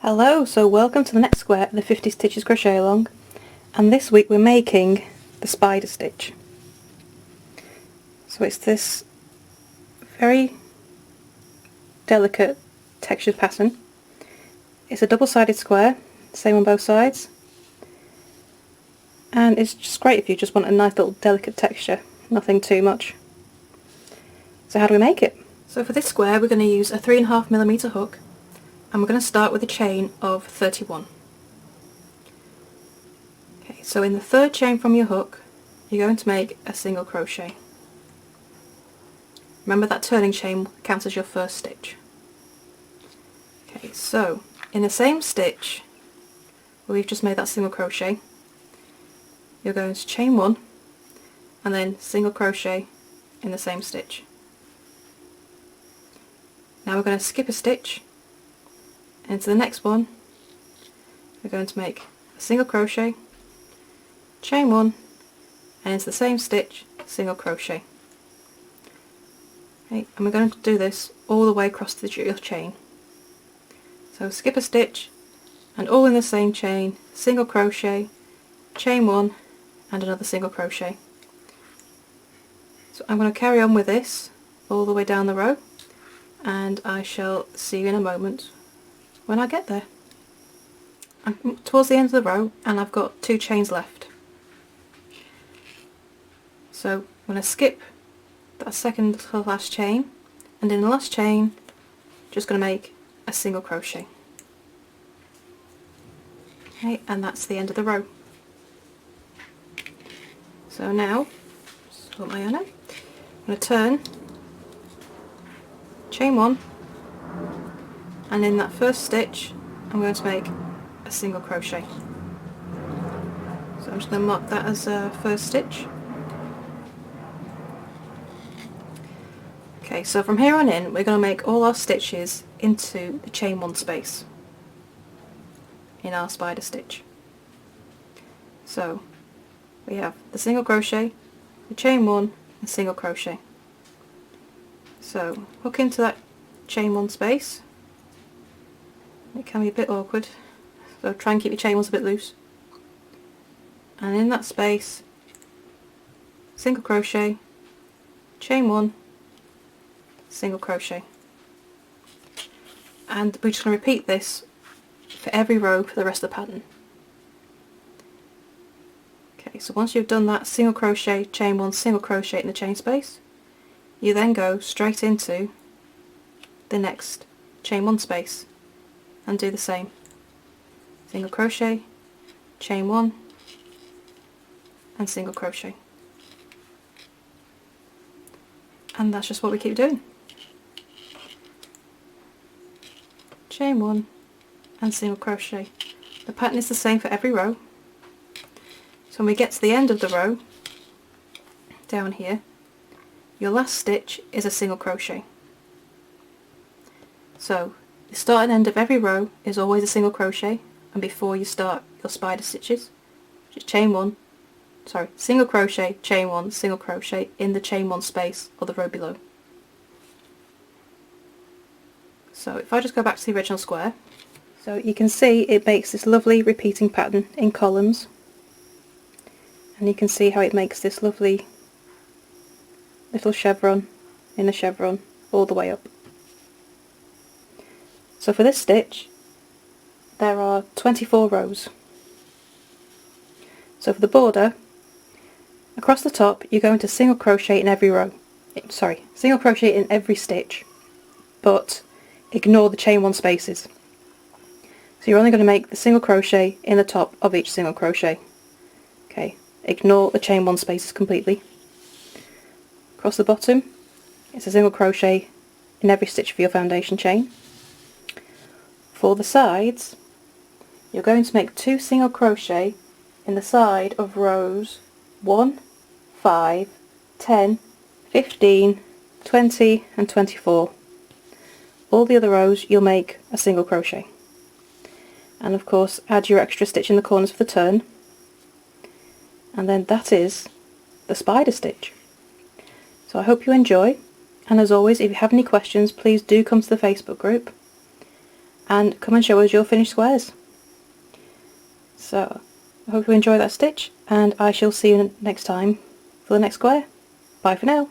Hello, so welcome to the next square of the 50 Stitches Crochet Along, and this week we're making the spider stitch. So it's this very delicate textured pattern. It's a double-sided square, same on both sides, and it's just great if you just want a nice little delicate texture, nothing too much. So how do we make it? So for this square we're going to use a 3.5mm hook, and we're going to start with a chain of 31. Okay, so in the third chain from your hook you're going to make a single crochet. Remember that turning chain counts as your first stitch. Okay, so in the same stitch where we've just made that single crochet, you're going to chain one and then single crochet in the same stitch. Now we're going to skip a stitch, and into the next one we're going to make a single crochet, chain one, and into the same stitch single crochet. Okay, and we're going to do this all the way across your chain. So skip a stitch and all in the same chain, single crochet, chain one and another single crochet. So I'm going to carry on with this all the way down the row, and I shall see you in a moment when I get there. I'm towards the end of the row and I've got 2 chains left. So I'm going to skip that second to last chain, and in the last chain just going to make a single crochet. Okay, and that's the end of the row. So now, sort my yarn out. I'm going to turn, chain one, and in that first stitch I'm going to make a single crochet. So I'm just going to mark that as a first stitch. Okay, so from here on in we're going to make all our stitches into the chain one space in our spider stitch. So we have the single crochet, the chain one and single crochet. So hook into that chain one space. It can be a bit awkward, so try and keep your chain ones a bit loose. And in that space, single crochet, chain one, single crochet. And we're just going to repeat this for every row for the rest of the pattern. Okay, so once you've done that single crochet, chain one, single crochet in the chain space, you then go straight into the next chain one space and do the same. Single crochet, chain one and single crochet. And that's just what we keep doing. Chain one and single crochet. The pattern is the same for every row. So when we get to the end of the row, down here, your last stitch is a single crochet. So the start and end of every row is always a single crochet, and before you start your spider stitches, just chain one, single crochet, chain one, single crochet in the chain one space or the row below. So if I just go back to the original square, so you can see it makes this lovely repeating pattern in columns, and you can see how it makes this lovely little chevron in a chevron all the way up. So for this stitch there are 24 rows. So for the border, across the top you're going to single crochet in every row. Single crochet in every stitch, but ignore the chain one spaces. So you're only going to make the single crochet in the top of each single crochet. Okay, ignore the chain one spaces completely. Across the bottom it's a single crochet in every stitch for your foundation chain. For the sides you're going to make 2 single crochet in the side of rows 1, 5, 10, 15, 20 and 24. All the other rows you'll make a single crochet. And of course add your extra stitch in the corners for the turn, and then that is the spider stitch. So I hope you enjoy, and as always if you have any questions please do come to the Facebook group, and come and show us your finished squares. So I hope you enjoy that stitch, and I shall see you next time for the next square. Bye for now.